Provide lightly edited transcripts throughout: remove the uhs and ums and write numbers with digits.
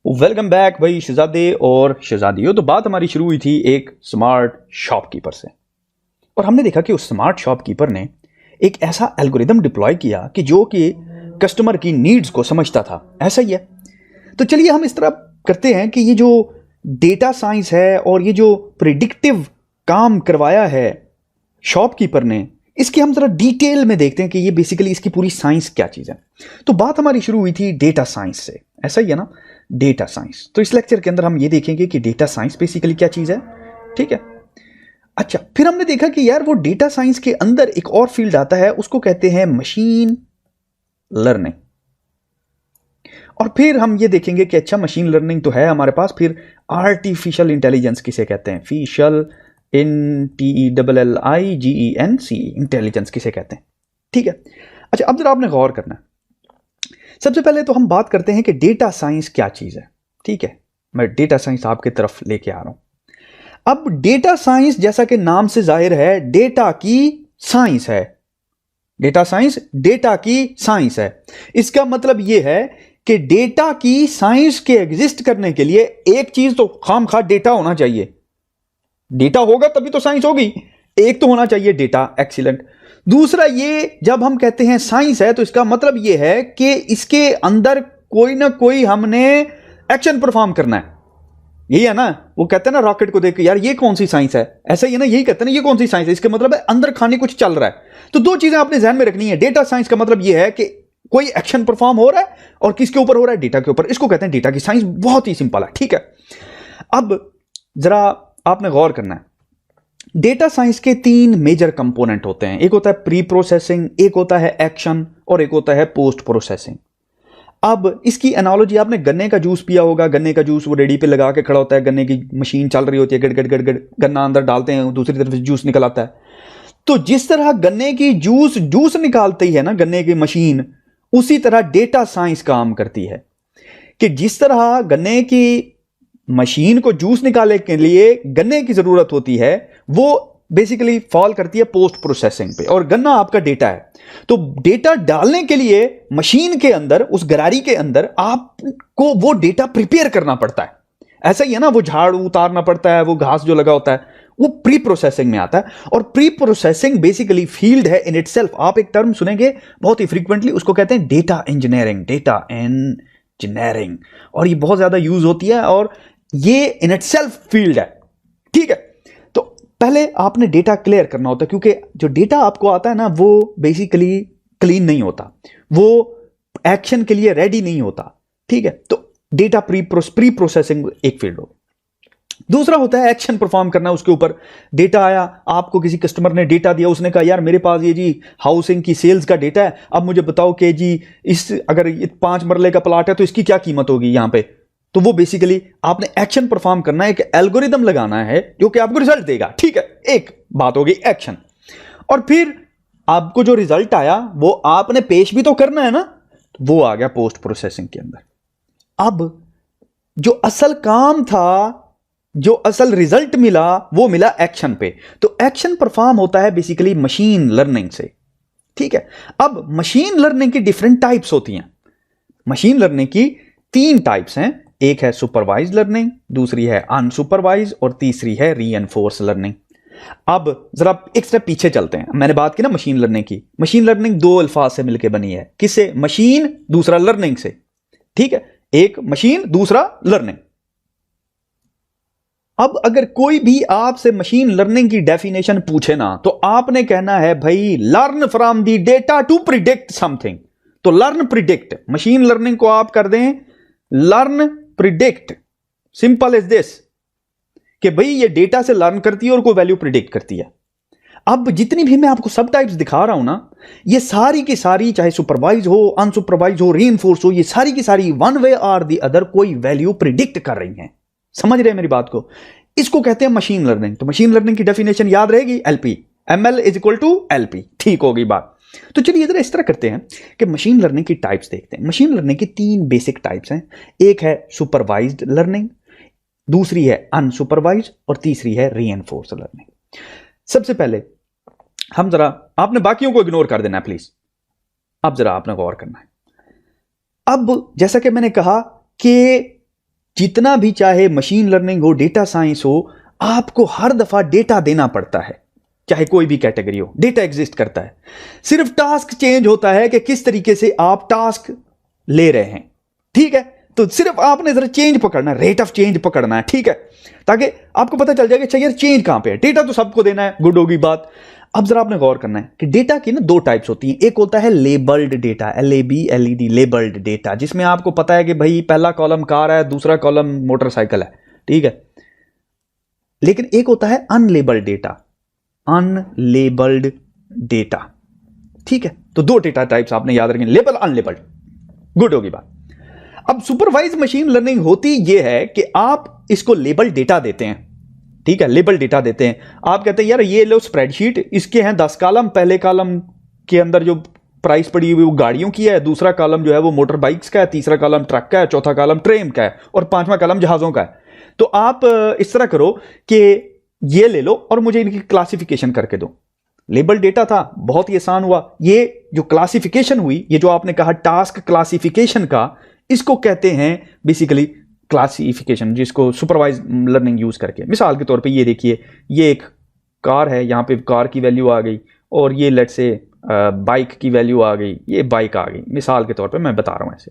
Welcome back भाई शहजादे और शहजादियों। तो बात हमारी शुरू हुई थी एक स्मार्ट शॉपकीपर से और हमने देखा कि उस स्मार्ट शॉपकीपर ने एक ऐसा एल्गोरिदम डिप्लॉय किया कि जो कि कस्टमर की नीड्स को समझता था। ऐसा ही है। तो चलिए हम इस तरह करते हैं कि ये जो डेटा साइंस है और ये जो प्रिडिक्टिव काम करवाया है शॉपकीपर ने, इसकी हम जरा डिटेल में देखते हैं कि ये बेसिकली इसकी पूरी साइंस क्या चीज़ है। तो बात हमारी शुरू हुई थी डेटा साइंस से। ऐसा ही है ना, डेटा साइंस। तो इस लेक्चर के अंदर हम ये देखेंगे कि डेटा साइंस बेसिकली क्या चीज़ है। ठीक है। अच्छा, फिर हमने देखा कि यार वो डेटा साइंस के अंदर एक और फील्ड आता है, उसको कहते हैं मशीन लर्निंग। और फिर हम ये देखेंगे कि अच्छा मशीन लर्निंग तो है हमारे पास, फिर आर्टिफिशियल इंटेलिजेंस किसे कहते हैं, फिशियल INTELLIGENC इंटेलिजेंस किसे कहते हैं। ठीक है। अच्छा, अब जरा आपने गौर करना है। सबसे पहले तो हम बात करते हैं कि डेटा साइंस क्या चीज है। ठीक है, मैं डेटा साइंस आपके तरफ लेके आ रहा हूं। अब डेटा साइंस जैसा कि नाम से जाहिर है, डेटा की साइंस है। डेटा साइंस डेटा की साइंस है। इसका मतलब यह है कि डेटा की साइंस के एग्जिस्ट करने के लिए एक चीज तो खामखा डेटा होना चाहिए। डेटा होगा तभी तो साइंस होगी। एक तो होना चाहिए डेटा। एक्सीलेंट। दूसरा, ये जब हम कहते हैं साइंस है तो इसका मतलब ये है कि इसके अंदर कोई ना कोई हमने एक्शन परफॉर्म करना है। यही है ना, वो कहते हैं ना रॉकेट को देख के यार ये कौन सी साइंस है, ऐसा ही है ना, यही कहते हैं ना ये कौन सी साइंस है। इसका मतलब है अंदर खाने कुछ चल रहा है। तो दो चीजें आपने ध्यान में रखनी है। डेटा साइंस का मतलब यह है कि कोई एक्शन परफॉर्म हो रहा है और किसके ऊपर हो रहा है, डेटा के ऊपर। इसको कहते हैं डेटा की साइंस। बहुत ही सिंपल है। ठीक है। अब जरा आपने गौर करना है। डेटा साइंस के तीन मेजर कंपोनेंट होते हैं। एक होता है प्री प्रोसेसिंग, एक होता है एक्शन और एक होता है पोस्ट प्रोसेसिंग। अब इसकी एनालॉजी आपने गन्ने का जूस पिया होगा। गन्ने का जूस वो रेडी पे लगा के खड़ा होता है, गन्ने की मशीन चल रही होती है, गड़ गड़ गड़ गड़, गन्ना अंदर डालते हैं, दूसरी तरफ से जूस निकल आता है। तो जिस तरह गन्ने की जूस निकालती है ना गन्ने की मशीन, उसी तरह डेटा साइंस काम करती है कि जिस तरह गन्ने की मशीन को जूस निकालने के लिए गन्ने की जरूरत होती है, वो बेसिकली फॉल करती है पोस्ट प्रोसेसिंग पे। और गन्ना आपका डेटा है, तो डेटा डालने के लिए मशीन के अंदर, उस गरारी के अंदर आपको वो डेटा प्रिपेयर करना पड़ता है। ऐसा ही है ना, वो झाड़ू उतारना पड़ता है, वो घास जो लगा होता है, वो प्री प्रोसेसिंग में आता है। और प्री प्रोसेसिंग बेसिकली फील्ड है इन इटसेल्फ। आप एक टर्म सुनेंगे बहुत ही फ्रीक्वेंटली, उसको कहते हैं डेटा इंजीनियरिंग। डेटा इंजीनियरिंग, और ये बहुत ज्यादा यूज होती है और ये इन इटसेल्फ फील्ड है। ठीक है। तो पहले आपने डेटा क्लियर करना होता है, क्योंकि जो डेटा आपको आता है ना, वो बेसिकली क्लीन नहीं होता, वो एक्शन के लिए रेडी नहीं होता। ठीक है। तो डेटा प्री प्रोसेसिंग एक फील्ड हो। दूसरा होता है एक्शन परफॉर्म करना। उसके ऊपर डेटा आया, आपको किसी कस्टमर ने डेटा दिया, उसने कहा यार मेरे पास ये जी हाउसिंग की सेल्स का डेटा है, अब मुझे बताओ कि जी इस अगर 5 मरले का प्लाट है तो इसकी क्या कीमत होगी यहां पे। तो वो बेसिकली आपने एक्शन परफॉर्म करना है, एक एल्गोरिदम लगाना है जो कि आपको रिजल्ट देगा। ठीक है, एक बात होगी एक्शन। और फिर आपको जो रिजल्ट आया वो आपने पेश भी तो करना है ना, तो वो आ गया पोस्ट प्रोसेसिंग के अंदर। अब जो असल काम था, जो असल रिजल्ट मिला, वो मिला एक्शन पे। तो एक्शन परफॉर्म होता है बेसिकली मशीन लर्निंग से। ठीक है। अब मशीन लर्निंग की डिफरेंट टाइप्स होती हैं। मशीन लर्निंग की 3 टाइप्स हैं। एक है सुपरवाइज लर्निंग, दूसरी है अनसुपरवाइज और तीसरी है रीएनफोर्स लर्निंग। अब जरा एक स्टेप पीछे चलते हैं। मैंने बात की ना मशीन लर्निंग की। मशीन लर्निंग 2 अल्फाज से मिलकर बनी है। किससे? मशीन, दूसरा लर्निंग से। ठीक है, एक मशीन, दूसरा लर्निंग। अब अगर कोई भी आपसे मशीन लर्निंग की डेफिनेशन पूछे ना, तो आपने कहना है भाई learn from the data to predict something. तो लर्न प्रिडिक्ट, मशीन लर्निंग को आप कर दें learn predict. Simple is this कि भाई ये डेटा से लर्न करती है और कोई वैल्यू प्रिडिक्ट करती है। अब जितनी भी मैं आपको सब टाइप्स दिखा रहा हूं ना, ये सारी की सारी, चाहे सुपरवाइज हो, अनसुपरवाइज हो, रीइंफोर्स हो, ये सारी की सारी वन वे और द अदर कोई वैल्यू प्रिडिक्ट कर रही हैं। समझ रहे हैं मेरी बात को? इसको कहते हैं मशीन लर्निंग। तो मशीन लर्निंग की डेफिनेशन याद रहेगी, LP, ML is equal to LP. ठीक होगी बात। तो चलिए इधर इस तरह करते हैं कि मशीन लर्निंग की टाइप्स देखते हैं। मशीन लर्निंग की 3 बेसिक टाइप्स हैं। एक है सुपरवाइज्ड लर्निंग, दूसरी है अनसुपरवाइज्ड और तीसरी है रीइंफोर्स लर्निंग। सबसे पहले हम जरा, आपने बाकियों को इग्नोर कर देना है प्लीज। अब जरा आपने गौर करना है। अब जैसा कि मैंने कहा कि जितना भी चाहे मशीन लर्निंग हो, डेटा साइंस हो, आपको हर दफा डेटा देना पड़ता है, चाहे कोई भी कैटेगरी हो, डेटा एग्जिस्ट करता है। सिर्फ टास्क चेंज होता है कि किस तरीके से आप टास्क ले रहे हैं, ठीक है। तो सिर्फ आपने जरा चेंज पकड़ना है, रेट ऑफ चेंज पकड़ना है, ठीक है, ताकि आपको पता चल जाए कि यार चेंज कहां पे है। डेटा तो सबको देना है, गुड होगी बात। अब जरा आपने गौर करना है कि डेटा की ना दो टाइप्स होती हैं। एक होता है labelled data, LABLED, labelled data, जिसमें आपको पता है कि भाई पहला कॉलम कार है, दूसरा कॉलम मोटरसाइकिल है, ठीक है। लेकिन एक होता है अनलेबल्ड डेटा, अनलेबल्ड डेटा, ठीक है। तो दो डेटा टाइप्स आपने याद रखें, लेबल, अनलेबल्ड, गुड होगी बात। अब सुपरवाइज मशीन लर्निंग होती यह है कि आप इसको लेबल डेटा देते हैं, ठीक है, लेबल डेटा देते हैं। आप कहते हैं यार ये लो स्प्रेडशीट, इसके हैं 10 कॉलम, पहले कॉलम के अंदर जो प्राइस पड़ी हुई वो गाड़ियों की है, दूसरा कॉलम जो है वो मोटर बाइक्स का है, तीसरा कॉलम ट्रक का है, चौथा कॉलम ट्रेन का है, और पांचवा कॉलम जहाजों का है। तो आप इस तरह करो कि ये ले लो और मुझे इनकी क्लासिफिकेशन करके दो। लेबल डेटा था, बहुत ही आसान हुआ। ये जो क्लासिफिकेशन हुई, ये जो आपने कहा टास्क क्लासिफिकेशन का, इसको कहते हैं बेसिकली क्लासिफिकेशन, जिसको सुपरवाइज लर्निंग यूज करके। मिसाल के तौर पे ये देखिए, ये एक कार है, यहां पे कार की वैल्यू आ गई, और ये लेट से बाइक की वैल्यू आ गई, ये बाइक आ गई, मिसाल के तौर पे मैं बता रहा हूं ऐसे।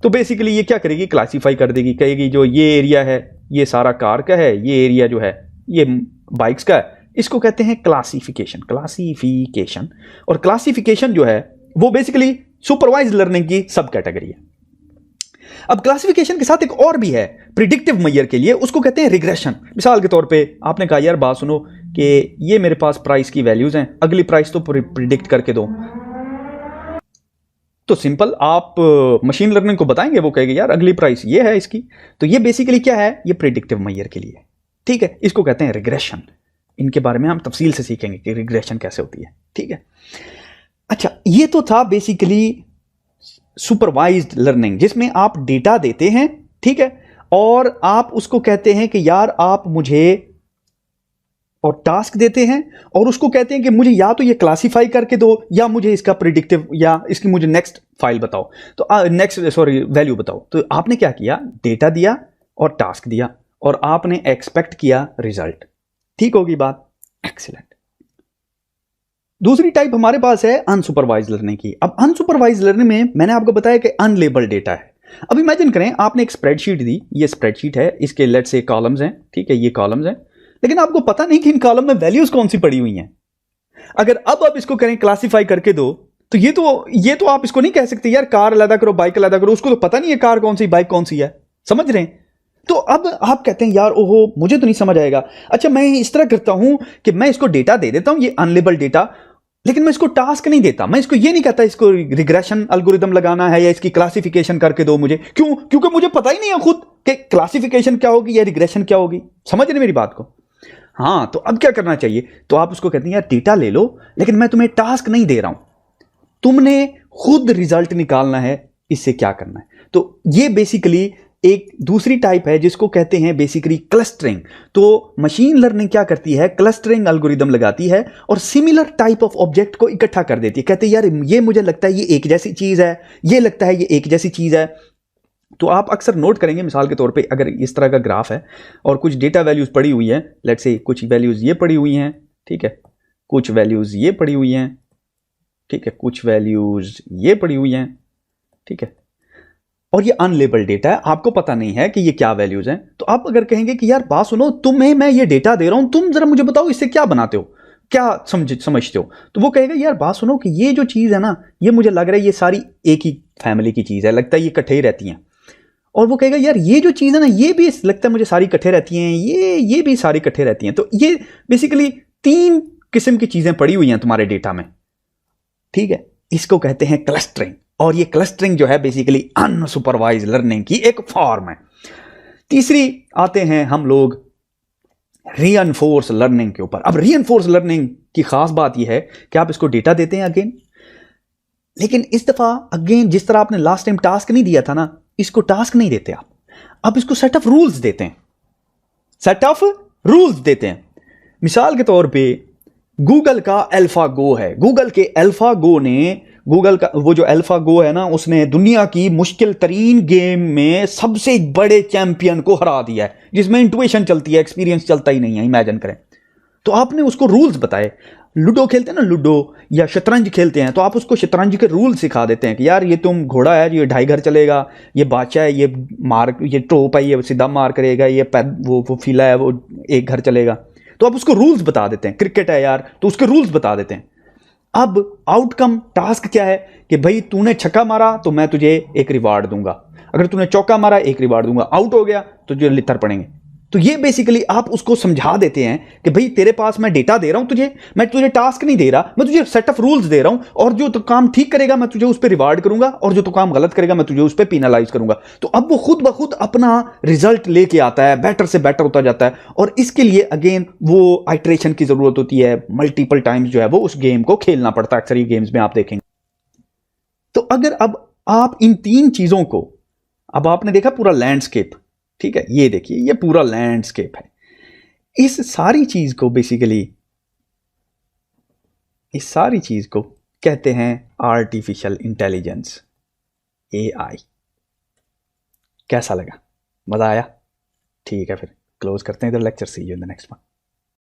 तो बेसिकली ये क्या करेगी, क्लासीफाई कर देगी, कहेगी जो ये एरिया है ये सारा कार का है, ये एरिया जो है ये बाइक्स का है। इसको कहते हैं क्लासिफिकेशन, क्लासिफिकेशन। और क्लासिफिकेशन जो है वो बेसिकली सुपरवाइज लर्निंग की सब कैटेगरी है। अब क्लासिफिकेशन के साथ एक और भी है प्रिडिक्टिव मेजर के लिए, उसको कहते हैं रिग्रेशन। मिसाल के तौर पे आपने कहा यार बात सुनो कि ये मेरे पास प्राइस की वैल्यूज हैं, अगली प्राइस तो प्रिडिक्ट करके दो। तो सिंपल आप मशीन लर्निंग को बताएंगे, वो कहेगा यार अगली प्राइस ये है इसकी। तो ये बेसिकली क्या है, ये प्रिडिक्टिव मेजर के लिए, ठीक है। इसको कहते हैं रिग्रेशन। इनके बारे में हम तफसील से सीखेंगे कि रिग्रेशन कैसे होती है, ठीक है। अच्छा, ये तो था बेसिकली सुपरवाइज्ड लर्निंग, जिसमें आप डेटा देते हैं, ठीक है, और आप उसको कहते हैं कि यार आप मुझे, और टास्क देते हैं, और उसको कहते हैं कि मुझे या तो ये क्लासिफाई करके दो, या मुझे इसका प्रिडिक्टिव, या इसकी मुझे नेक्स्ट फाइल बताओ, तो वैल्यू बताओ। तो आपने क्या किया, डेटा दिया और टास्क दिया, और आपने एक्सपेक्ट किया रिजल्ट, ठीक होगी बात, एक्सीलेंट। दूसरी टाइप हमारे पास है अनसुपरवाइज लर्निंग की। अब अनसुपरवाइज लर्निंग में मैंने आपको बताया कि अनलेबल्ड डेटा है। अब इमेजिन करें आपने एक स्प्रेडशीट दी, ये स्प्रेडशीट है, इसके लेट से कॉलम्स हैं, ठीक है, ये कॉलम्स हैं, लेकिन आपको पता नहीं कि इन कॉलम में वैल्यूज कौन सी पड़ी हुई हैं। अगर अब आप इसको करें क्लासिफाई करके दो, तो ये तो आप इसको नहीं कह सकते यार कार अलग करो बाइक अलग करो, उसको तो पता नहीं है कार कौन सी बाइक कौन सी है, समझ रहे हैं। तो अब आप कहते हैं यार ओहो मुझे तो नहीं समझ आएगा। अच्छा, मैं इस तरह करता हूं कि मैं इसको डेटा दे देता हूं, ये अनलेबल्ड डेटा, लेकिन मैं इसको टास्क नहीं देता। मैं इसको ये नहीं कहता इसको रिग्रेशन एल्गोरिदम लगाना है या इसकी क्लासिफिकेशन करके दो मुझे। क्यों? क्योंकि मुझे पता ही नहीं है खुद कि क्लासिफिकेशन क्या होगी या रिग्रेशन क्या होगी। समझ रहे मेरी बात को? हाँ, तो अब क्या करना चाहिए, तो आप उसको कहते हैं यार डेटा ले लो, लेकिन मैं तुम्हें टास्क नहीं दे रहा हूं, तुमने खुद रिजल्ट निकालना है, इससे क्या करना है। तो ये बेसिकली एक दूसरी टाइप है जिसको कहते हैं बेसिकली क्लस्टरिंग। तो मशीन लर्निंग क्या करती है, क्लस्टरिंग एल्गोरिदम लगाती है और सिमिलर टाइप ऑफ ऑब्जेक्ट को इकट्ठा कर देती है। कहते हैं यार ये मुझे लगता है ये एक जैसी चीज है, ये लगता है ये एक जैसी चीज है। तो आप अक्सर नोट करेंगे, मिसाल के तौर पे अगर इस तरह का ग्राफ है और कुछ डेटा वैल्यूज पड़ी हुई है, लेट्स से कुछ वैल्यूज ये पड़ी हुई हैं, ठीक है, कुछ वैल्यूज ये पड़ी हुई हैं, ठीक है, कुछ वैल्यूज ये पड़ी हुई हैं, ठीक है, और ये अनलेबल्ड डेटा है, आपको पता नहीं है कि ये क्या वैल्यूज हैं। तो आप अगर कहेंगे कि यार बात सुनो, तुम्हें मैं ये डेटा दे रहा हूं, तुम जरा मुझे बताओ इससे क्या बनाते हो, क्या समझते हो। तो वो कहेगा यार बात सुनो कि ये जो चीज है ना, ये मुझे लग रहा है ये सारी एक ही फैमिली की चीज है, लगता है ये इकट्ठे ही रहती हैं। और वो कहेगा यार ये जो चीज है ना, ये भी लगता है मुझे सारी इकट्ठे रहती हैं, ये भी सारी इकट्ठे रहती हैं। तो ये बेसिकली 3 किस्म की चीजें पड़ी हुई हैं तुम्हारे डेटा में, ठीक है। इसको कहते हैं क्लस्टरिंग, और ये क्लस्टरिंग जो है बेसिकली अनसुपरवाइज लर्निंग की एक फॉर्म है। तीसरी आते हैं हम लोग रीइंफोर्स लर्निंग के ऊपर। अब रीइंफोर्स लर्निंग की खास बात यह है कि आप इसको डेटा देते हैं अगेन, लेकिन इस दफा अगेन जिस तरह आपने लास्ट टाइम टास्क नहीं दिया था ना, इसको टास्क नहीं देते आप इसको सेट ऑफ रूल्स देते हैं, सेट ऑफ रूल्स देते हैं। मिसाल के तौर पे गूगल का अल्फा गो है, गूगल के अल्फा गो ने गूगल का वो जो अल्फा गो है ना, उसने दुनिया की मुश्किल तरीन गेम में सबसे बड़े चैंपियन को हरा दिया है, जिसमें इंट्यूशन चलती है, एक्सपीरियंस चलता ही नहीं है। इमेजिन करें, तो आपने उसको रूल्स बताए। लूडो खेलते हैं ना, लूडो या शतरंज खेलते हैं, तो आप उसको शतरंज के रूल सिखा देते हैं कि यार ये तुम घोड़ा है, ये 2.5 घर चलेगा, ये बादशाह है, ये टोप है, ये सीधा मार करेगा, ये वो फीला है, वो 1 घर चलेगा। तो आप उसको रूल्स बता देते हैं। क्रिकेट है यार, तो उसके रूल्स बता देते हैं। अब आउटकम टास्क क्या है कि भाई तूने छक्का मारा तो मैं तुझे एक रिवार्ड दूंगा, अगर तूने चौका मारा एक रिवार्ड दूंगा, आउट हो गया तो तुझे लित्तर पड़ेंगे। तो ये बेसिकली आप उसको समझा देते हैं कि भाई तेरे पास मैं डेटा दे रहा हूं तुझे, मैं तुझे टास्क नहीं दे रहा, मैं तुझे सेट ऑफ रूल्स दे रहा हूं, और जो तो काम ठीक करेगा मैं तुझे उस पर रिवार्ड करूंगा, और जो तो काम गलत करेगा मैं तुझे उस पर पेनलाइज करूंगा। तो अब वो खुद ब खुद अपना रिजल्ट लेके आता है, बेटर से बेटर होता जाता है। और इसके लिए अगेन वो आइट्रेशन की जरूरत होती है, मल्टीपल टाइम्स जो है वो उस गेम को खेलना पड़ता है। अक्सर ये गेम्स में आप देखेंगे। तो अगर अब आप इन 3 चीजों को, अब आपने देखा पूरा लैंडस्केप, ठीक है, ये देखिए ये पूरा लैंडस्केप है। इस सारी चीज को बेसिकली, इस सारी चीज को कहते हैं आर्टिफिशियल इंटेलिजेंस, एआई। कैसा लगा? मजा आया? ठीक है, फिर क्लोज करते हैं इधर lecture. See you in the next one.